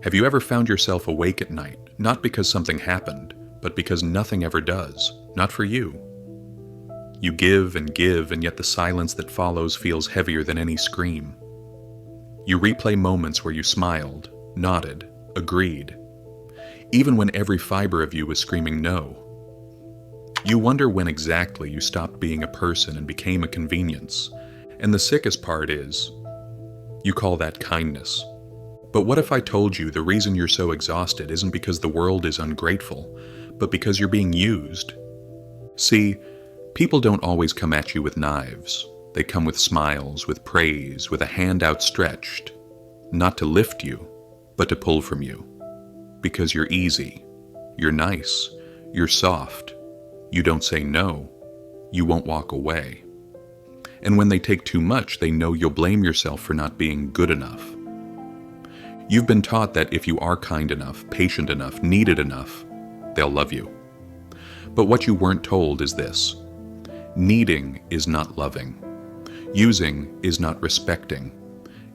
Have you ever found yourself awake at night, not because something happened, but because nothing ever does, not for you? You give, and yet the silence that follows feels heavier than any scream. You replay moments where you smiled, nodded, agreed, even when every fiber of you was screaming no. You wonder when exactly you stopped being a person and became a convenience, and the sickest part is, you call that kindness. But what if I told you the reason you're so exhausted isn't because the world is ungrateful, but because you're being used? See, people don't always come at you with knives. They come with smiles, with praise, with a hand outstretched, not to lift you, but to pull from you. Because you're easy, you're nice, you're soft, you don't say no, you won't walk away. And when they take too much, they know you'll blame yourself for not being good enough. You've been taught that if you are kind enough, patient enough, needed enough, they'll love you. But what you weren't told is this: needing is not loving, using is not respecting,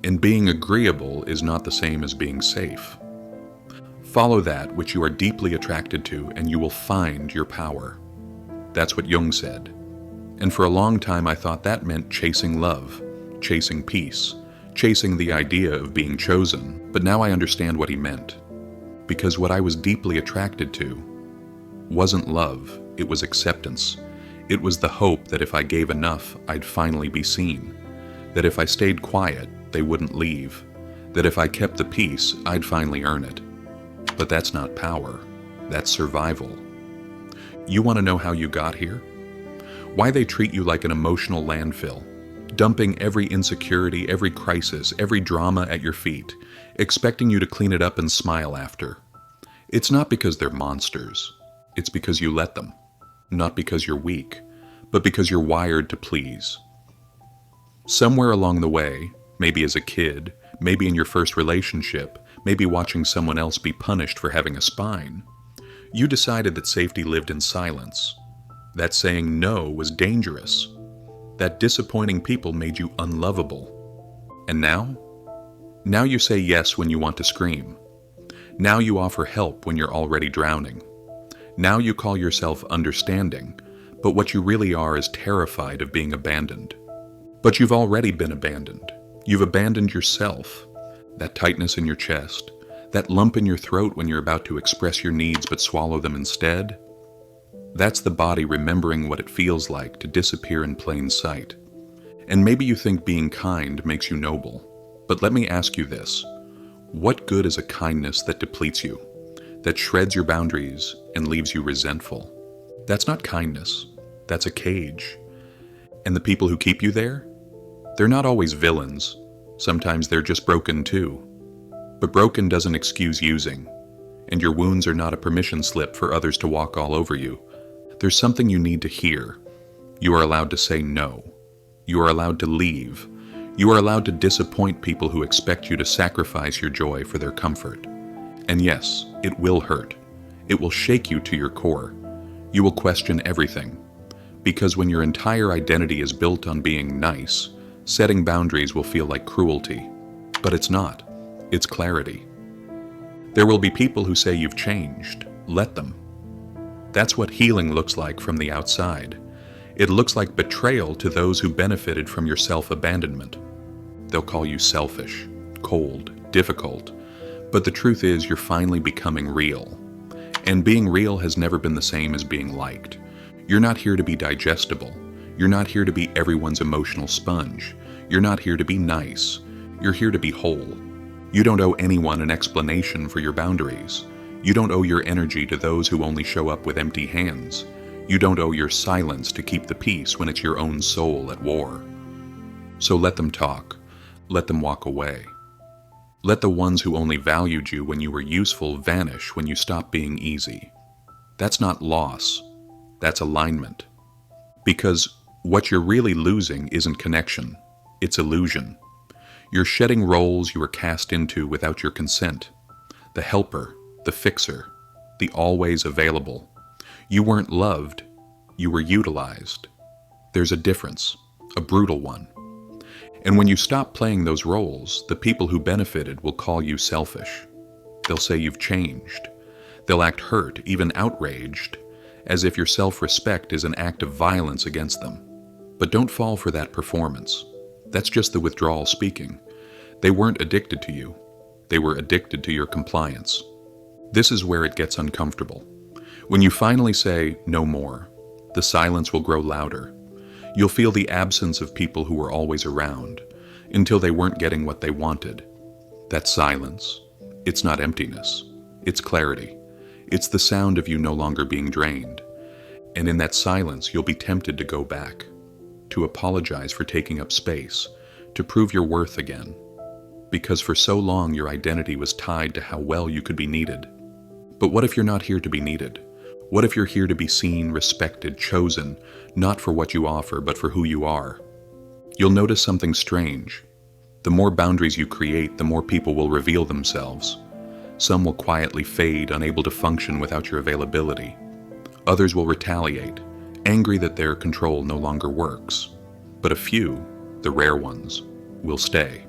and being agreeable is not the same as being safe. Follow that which you are deeply attracted to, and you will find your power. That's what Jung said. And for a long time I thought that meant chasing love, chasing peace, chasing the idea of being chosen, but now I understand what he meant. Because what I was deeply attracted to wasn't love, it was acceptance. It was the hope that if I gave enough, I'd finally be seen. That if I stayed quiet, they wouldn't leave. That if I kept the peace, I'd finally earn it. But that's not power, that's survival. You want to know how you got here? Why they treat you like an emotional landfill, dumping every insecurity, every crisis, every drama at your feet, expecting you to clean it up and smile after. It's not because they're monsters. It's because you let them. Not because you're weak, but because you're wired to please. Somewhere along the way, maybe as a kid, maybe in your first relationship, maybe watching someone else be punished for having a spine, you decided that safety lived in silence, that saying no was dangerous, that disappointing people made you unlovable. And now? Now you say yes when you want to scream. Now you offer help when you're already drowning. Now you call yourself understanding, but what you really are is terrified of being abandoned. But you've already been abandoned. You've abandoned yourself. That tightness in your chest, that lump in your throat when you're about to express your needs but swallow them instead, that's the body remembering what it feels like to disappear in plain sight. And maybe you think being kind makes you noble, but let me ask you this. What good is a kindness that depletes you, that shreds your boundaries and leaves you resentful? That's not kindness, that's a cage. And the people who keep you there? They're not always villains. Sometimes they're just broken too. But broken doesn't excuse using, and your wounds are not a permission slip for others to walk all over you. There's something you need to hear. You are allowed to say no. You are allowed to leave. You are allowed to disappoint people who expect you to sacrifice your joy for their comfort. And yes, it will hurt. It will shake you to your core. You will question everything. Because when your entire identity is built on being nice, setting boundaries will feel like cruelty. But it's not. It's clarity. There will be people who say you've changed. Let them. That's what healing looks like from the outside. It looks like betrayal to those who benefited from your self-abandonment. They'll call you selfish, cold, difficult, but the truth is you're finally becoming real. And being real has never been the same as being liked. You're not here to be digestible. You're not here to be everyone's emotional sponge. You're not here to be nice. You're here to be whole. You don't owe anyone an explanation for your boundaries. You don't owe your energy to those who only show up with empty hands. You don't owe your silence to keep the peace when it's your own soul at war. So let them talk. Let them walk away. Let the ones who only valued you when you were useful vanish when you stop being easy. That's not loss. That's alignment. Because what you're really losing isn't connection. It's illusion. You're shedding roles you were cast into without your consent. The helper, the fixer, the always available. You weren't loved, you were utilized. There's a difference, a brutal one. And when you stop playing those roles, the people who benefited will call you selfish. They'll say you've changed. They'll act hurt, even outraged, as if your self-respect is an act of violence against them. But don't fall for that performance. That's just the withdrawal speaking. They weren't addicted to you. They were addicted to your compliance. This is where it gets uncomfortable. When you finally say, no more, the silence will grow louder. You'll feel the absence of people who were always around, until they weren't getting what they wanted. That silence, it's not emptiness. It's clarity. It's the sound of you no longer being drained. And in that silence, you'll be tempted to go back, to apologize for taking up space, to prove your worth again. Because for so long, your identity was tied to how well you could be needed. But what if you're not here to be needed? What if you're here to be seen, respected, chosen, not for what you offer, but for who you are? You'll notice something strange. The more boundaries you create, the more people will reveal themselves. Some will quietly fade, unable to function without your availability. Others will retaliate, angry that their control no longer works. But a few, the rare ones, will stay.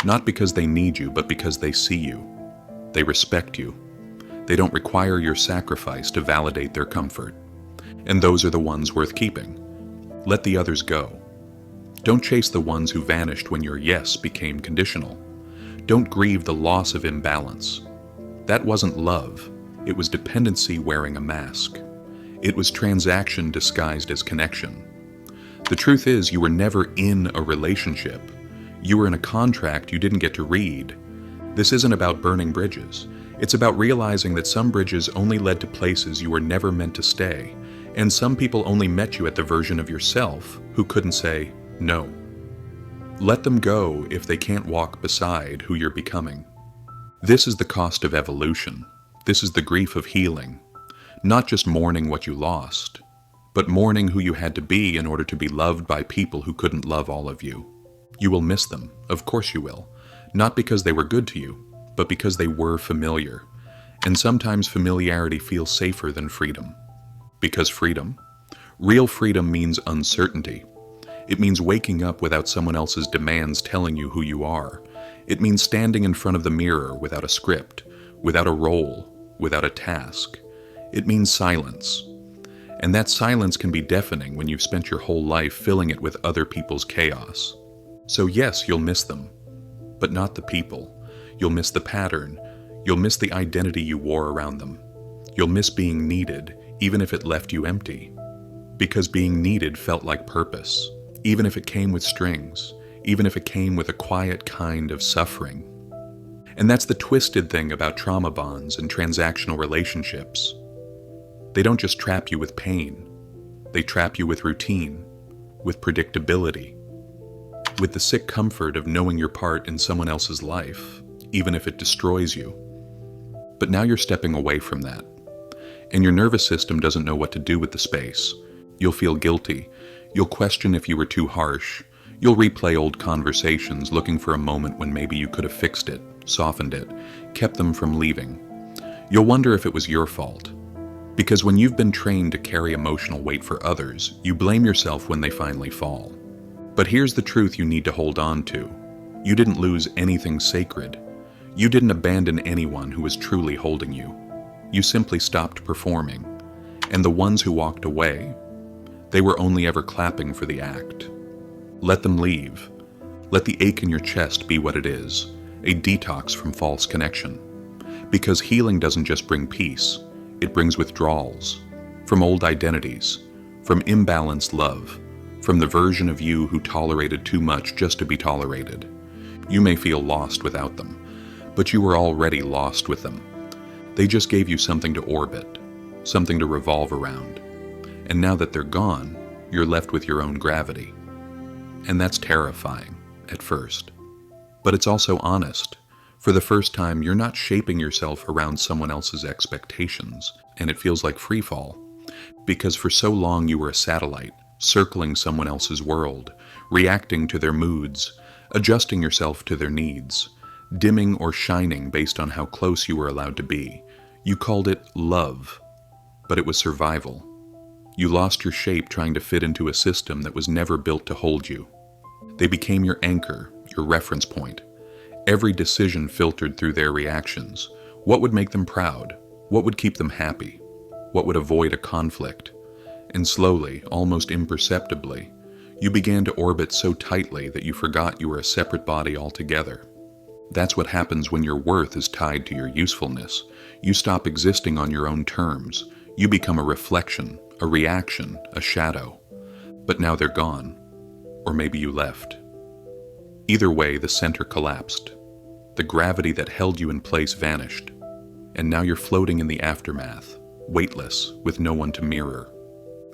Not because they need you, but because they see you. They respect you. They don't require your sacrifice to validate their comfort. And those are the ones worth keeping. Let the others go. Don't chase the ones who vanished when your yes became conditional. Don't grieve the loss of imbalance. That wasn't love. It was dependency wearing a mask. It was transaction disguised as connection. The truth is, you were never in a relationship. You were in a contract you didn't get to read. This isn't about burning bridges. It's about realizing that some bridges only led to places you were never meant to stay, and some people only met you at the version of yourself who couldn't say no. Let them go if they can't walk beside who you're becoming. This is the cost of evolution. This is the grief of healing. Not just mourning what you lost, but mourning who you had to be in order to be loved by people who couldn't love all of you. You will miss them, of course you will. Not because they were good to you, but because they were familiar. And sometimes familiarity feels safer than freedom. Because freedom, real freedom, means uncertainty. It means waking up without someone else's demands telling you who you are. It means standing in front of the mirror without a script, without a role, without a task. It means silence. And that silence can be deafening when you've spent your whole life filling it with other people's chaos. So yes, you'll miss them, but not the people. You'll miss the pattern. You'll miss the identity you wore around them. You'll miss being needed, even if it left you empty. Because being needed felt like purpose, even if it came with strings, even if it came with a quiet kind of suffering. And that's the twisted thing about trauma bonds and transactional relationships. They don't just trap you with pain. They trap you with routine, with predictability, with the sick comfort of knowing your part in someone else's life, even if it destroys you. But now you're stepping away from that, and your nervous system doesn't know what to do with the space. You'll feel guilty. You'll question if you were too harsh. You'll replay old conversations, looking for a moment when maybe you could have fixed it, softened it, kept them from leaving. You'll wonder if it was your fault. Because when you've been trained to carry emotional weight for others, you blame yourself when they finally fall. But here's the truth you need to hold on to. You didn't lose anything sacred. You didn't abandon anyone who was truly holding you. You simply stopped performing. And the ones who walked away, they were only ever clapping for the act. Let them leave. Let the ache in your chest be what it is, a detox from false connection. Because healing doesn't just bring peace, it brings withdrawals from old identities, from imbalanced love, from the version of you who tolerated too much just to be tolerated. You may feel lost without them, but you were already lost with them. They just gave you something to orbit, something to revolve around. And now that they're gone, you're left with your own gravity. And that's terrifying at first. But it's also honest. For the first time, you're not shaping yourself around someone else's expectations, and it feels like free fall. Because for so long you were a satellite, circling someone else's world, reacting to their moods, adjusting yourself to their needs, dimming or shining based on how close you were allowed to be. You called it love, but it was survival. You lost your shape trying to fit into a system that was never built to hold you. They became your anchor, your reference point. Every decision filtered through their reactions. What would make them proud? What would keep them happy? What would avoid a conflict? And slowly, almost imperceptibly, you began to orbit so tightly that you forgot you were a separate body altogether. That's what happens when your worth is tied to your usefulness. You stop existing on your own terms. You become a reflection, a reaction, a shadow. But now they're gone. Or maybe you left. Either way, the center collapsed. The gravity that held you in place vanished. And now you're floating in the aftermath, weightless, with no one to mirror.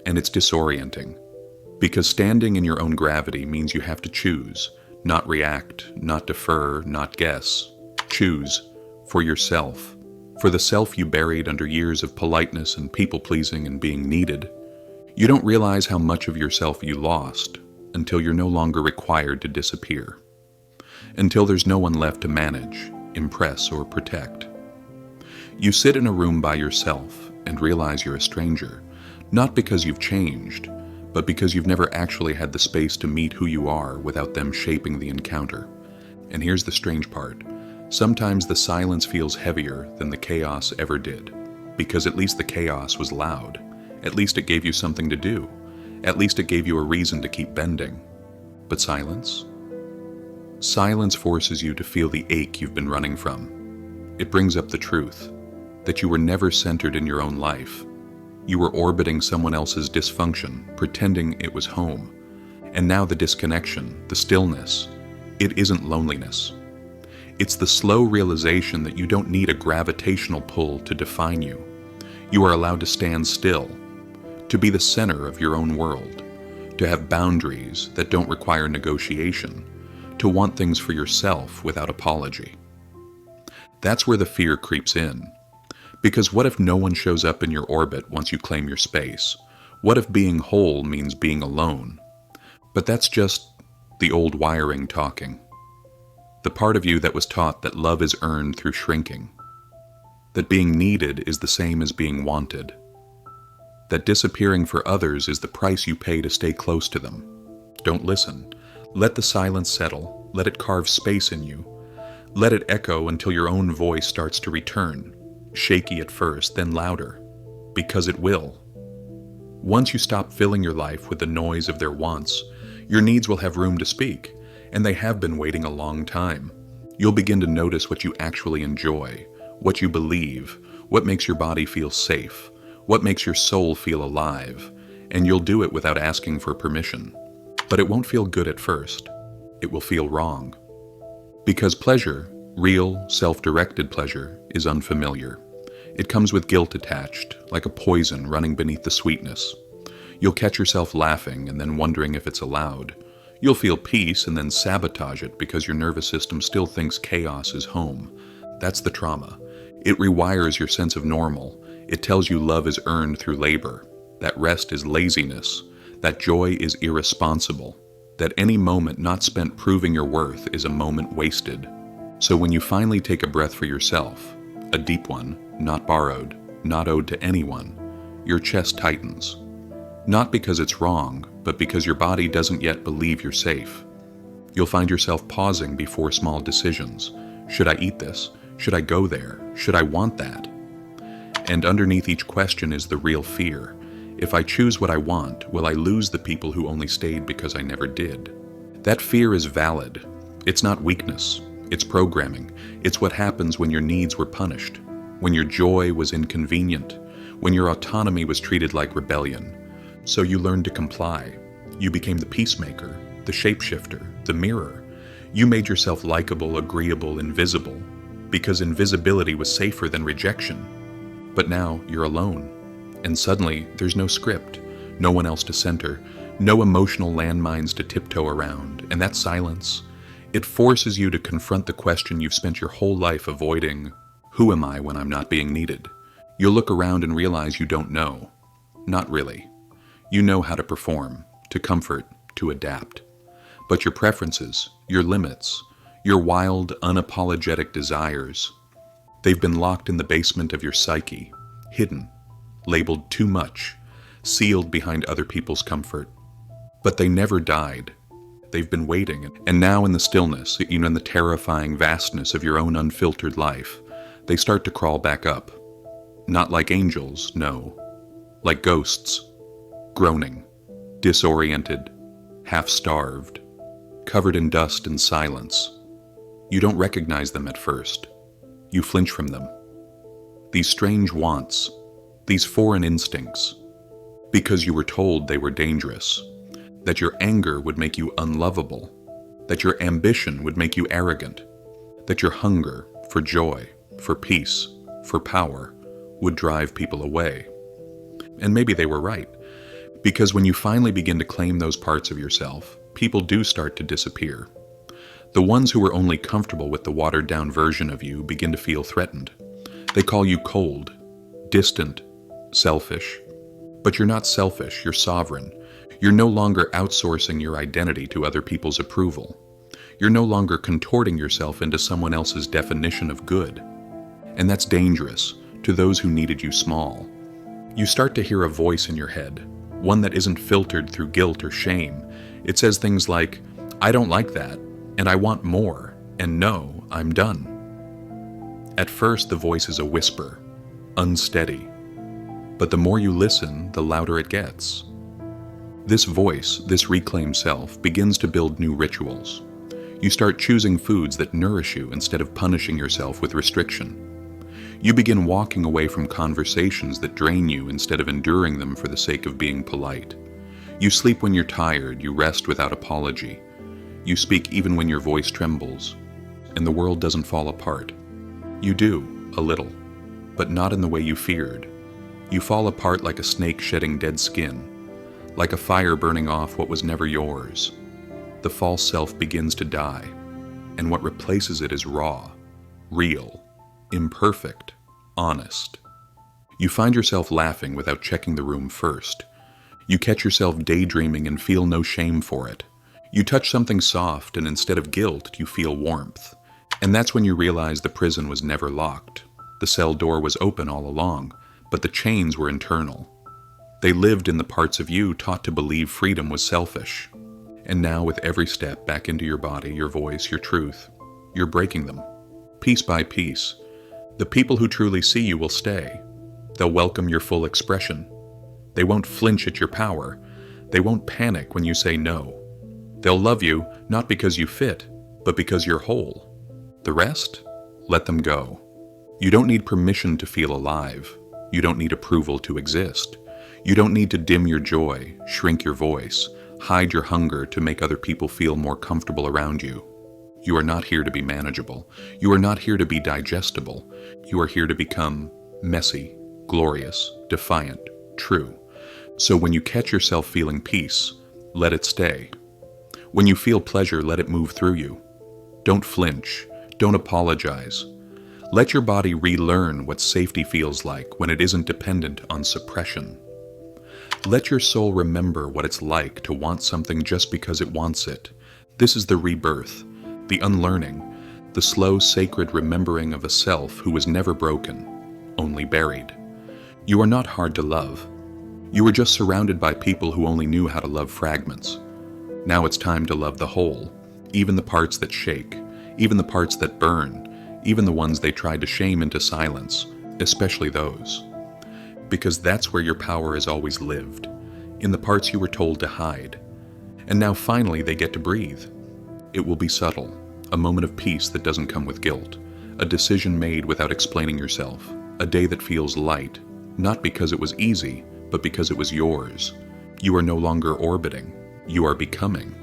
And it's disorienting. Because standing in your own gravity means you have to choose, not react, not defer, not guess. Choose for yourself, for the self you buried under years of politeness and people-pleasing and being needed. You don't realize how much of yourself you lost until you're no longer required to disappear. Until there's no one left to manage, impress, or protect. You sit in a room by yourself and realize you're a stranger, not because you've changed, but because you've never actually had the space to meet who you are without them shaping the encounter. And here's the strange part. Sometimes the silence feels heavier than the chaos ever did, because at least the chaos was loud. At least it gave you something to do. At least it gave you a reason to keep bending. But silence? Silence forces you to feel the ache you've been running from. It brings up the truth, that you were never centered in your own life. You were orbiting someone else's dysfunction, pretending it was home. And now the disconnection, the stillness, it isn't loneliness. It's the slow realization that you don't need a gravitational pull to define you. You are allowed to stand still, to be the center of your own world, to have boundaries that don't require negotiation, to want things for yourself without apology. That's where the fear creeps in. Because what if no one shows up in your orbit once you claim your space? What if being whole means being alone? But that's just the old wiring talking. The part of you that was taught that love is earned through shrinking. That being needed is the same as being wanted. That disappearing for others is the price you pay to stay close to them. Don't listen. Let the silence settle. Let it carve space in you. Let it echo until your own voice starts to return. Shaky at first, then louder. Because it will. Once you stop filling your life with the noise of their wants, your needs will have room to speak, and they have been waiting a long time. You'll begin to notice what you actually enjoy, what you believe, what makes your body feel safe, what makes your soul feel alive, and you'll do it without asking for permission. But it won't feel good at first. It will feel wrong. Because pleasure, real, self-directed pleasure, is unfamiliar. It comes with guilt attached, like a poison running beneath the sweetness. You'll catch yourself laughing and then wondering if it's allowed. You'll feel peace and then sabotage it because your nervous system still thinks chaos is home. That's the trauma. It rewires your sense of normal. It tells you love is earned through labor, that rest is laziness, that joy is irresponsible, that any moment not spent proving your worth is a moment wasted. So when you finally take a breath for yourself, a deep one, not borrowed, not owed to anyone, your chest tightens. Not because it's wrong, but because your body doesn't yet believe you're safe. You'll find yourself pausing before small decisions. Should I eat this? Should I go there? Should I want that? And underneath each question is the real fear. If I choose what I want, will I lose the people who only stayed because I never did? That fear is valid. It's not weakness. It's programming. It's what happens when your needs were punished, when your joy was inconvenient, when your autonomy was treated like rebellion. So you learned to comply. You became the peacemaker, the shapeshifter, the mirror. You made yourself likable, agreeable, invisible, because invisibility was safer than rejection. But now you're alone. And suddenly, there's no script, no one else to center, no emotional landmines to tiptoe around, and that silence, it forces you to confront the question you've spent your whole life avoiding: who am I when I'm not being needed? You'll look around and realize you don't know. Not really. You know how to perform, to comfort, to adapt. But your preferences, your limits, your wild, unapologetic desires, they've been locked in the basement of your psyche, hidden, labeled too much, sealed behind other people's comfort. But they never died. They've been waiting, and now in the stillness, even in the terrifying vastness of your own unfiltered life, they start to crawl back up. Not like angels, no. Like ghosts, groaning, disoriented, half-starved, covered in dust and silence. You don't recognize them at first. You flinch from them. These strange wants, these foreign instincts, because you were told they were dangerous, that your anger would make you unlovable, that your ambition would make you arrogant, that your hunger for joy, for peace, for power would drive people away. And maybe they were right, because when you finally begin to claim those parts of yourself, people do start to disappear. The ones who were only comfortable with the watered-down version of you begin to feel threatened. They call you cold, distant, selfish. But you're not selfish, you're sovereign. You're no longer outsourcing your identity to other people's approval. You're no longer contorting yourself into someone else's definition of good. And that's dangerous to those who needed you small. You start to hear a voice in your head, one that isn't filtered through guilt or shame. It says things like, "I don't like that, and I want more, and no, I'm done." At first, the voice is a whisper, unsteady. But the more you listen, the louder it gets. This voice, this reclaimed self, begins to build new rituals. You start choosing foods that nourish you instead of punishing yourself with restriction. You begin walking away from conversations that drain you instead of enduring them for the sake of being polite. You sleep when you're tired, you rest without apology. You speak even when your voice trembles, and the world doesn't fall apart. You do, a little, but not in the way you feared. You fall apart like a snake shedding dead skin, like a fire burning off what was never yours. The false self begins to die, and what replaces it is raw, real, imperfect, honest. You find yourself laughing without checking the room first. You catch yourself daydreaming and feel no shame for it. You touch something soft, and instead of guilt, you feel warmth. And that's when you realize the prison was never locked. The cell door was open all along, but the chains were internal. They lived in the parts of you taught to believe freedom was selfish. And now with every step back into your body, your voice, your truth, you're breaking them. Piece by piece. The people who truly see you will stay. They'll welcome your full expression. They won't flinch at your power. They won't panic when you say no. They'll love you not because you fit, but because you're whole. The rest? Let them go. You don't need permission to feel alive. You don't need approval to exist. You don't need to dim your joy, shrink your voice, hide your hunger to make other people feel more comfortable around you. You are not here to be manageable. You are not here to be digestible. You are here to become messy, glorious, defiant, true. So when you catch yourself feeling peace, let it stay. When you feel pleasure, let it move through you. Don't flinch. Don't apologize. Let your body relearn what safety feels like when it isn't dependent on suppression. Let your soul remember what it's like to want something just because it wants it. This is the rebirth, the unlearning, the slow, sacred remembering of a self who was never broken, only buried. You are not hard to love. You were just surrounded by people who only knew how to love fragments. Now it's time to love the whole, even the parts that shake, even the parts that burn, even the ones they tried to shame into silence, especially those. Because that's where your power has always lived, in the parts you were told to hide. And now finally they get to breathe. It will be subtle, a moment of peace that doesn't come with guilt, a decision made without explaining yourself, a day that feels light, not because it was easy, but because it was yours. You are no longer orbiting, you are becoming.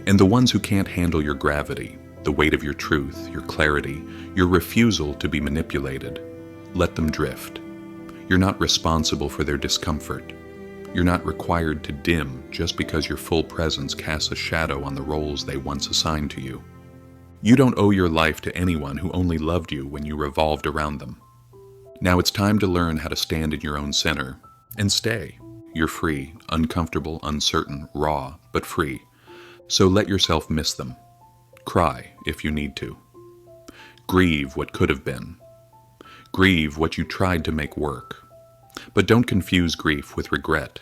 And the ones who can't handle your gravity, the weight of your truth, your clarity, your refusal to be manipulated, let them drift. You're not responsible for their discomfort. You're not required to dim just because your full presence casts a shadow on the roles they once assigned to you. You don't owe your life to anyone who only loved you when you revolved around them. Now it's time to learn how to stand in your own center and stay. You're free, uncomfortable, uncertain, raw, but free. So let yourself miss them. Cry if you need to. Grieve what could have been. Grieve what you tried to make work. But don't confuse grief with regret.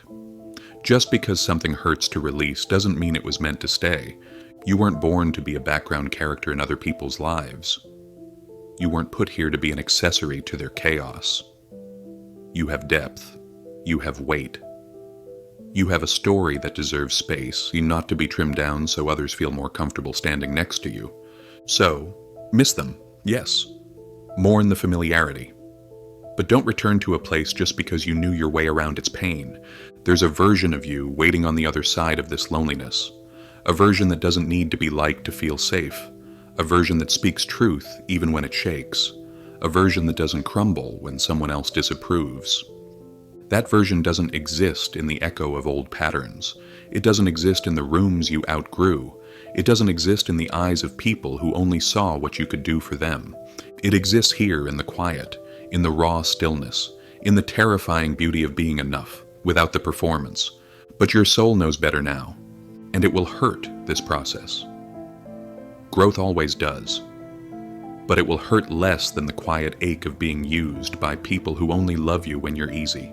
Just because something hurts to release doesn't mean it was meant to stay. You weren't born to be a background character in other people's lives. You weren't put here to be an accessory to their chaos. You have depth. You have weight. You have a story that deserves space, not to be trimmed down so others feel more comfortable standing next to you. So, miss them, yes. Mourn the familiarity. But don't return to a place just because you knew your way around its pain. There's a version of you waiting on the other side of this loneliness. A version that doesn't need to be liked to feel safe. A version that speaks truth even when it shakes. A version that doesn't crumble when someone else disapproves. That version doesn't exist in the echo of old patterns. It doesn't exist in the rooms you outgrew. It doesn't exist in the eyes of people who only saw what you could do for them. It exists here in the quiet, in the raw stillness, in the terrifying beauty of being enough, without the performance. But your soul knows better now, and it will hurt this process. Growth always does. But it will hurt less than the quiet ache of being used by people who only love you when you're easy,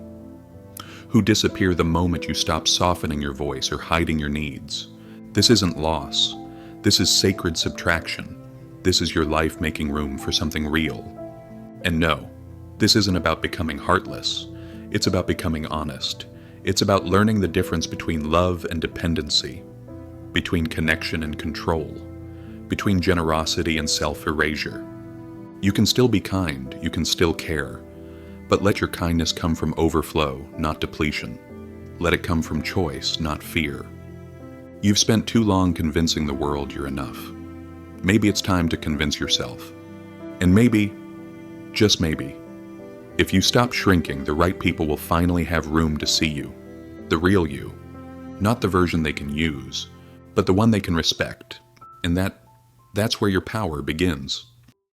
who disappear the moment you stop softening your voice or hiding your needs. This isn't loss. This is sacred subtraction. This is your life making room for something real. And no, this isn't about becoming heartless. It's about becoming honest. It's about learning the difference between love and dependency, between connection and control, between generosity and self-erasure. You can still be kind, you can still care, but let your kindness come from overflow, not depletion. Let it come from choice, not fear. You've spent too long convincing the world you're enough. Maybe it's time to convince yourself. And maybe, just maybe, if you stop shrinking, the right people will finally have room to see you. The real you. Not the version they can use, but the one they can respect. And that's where your power begins.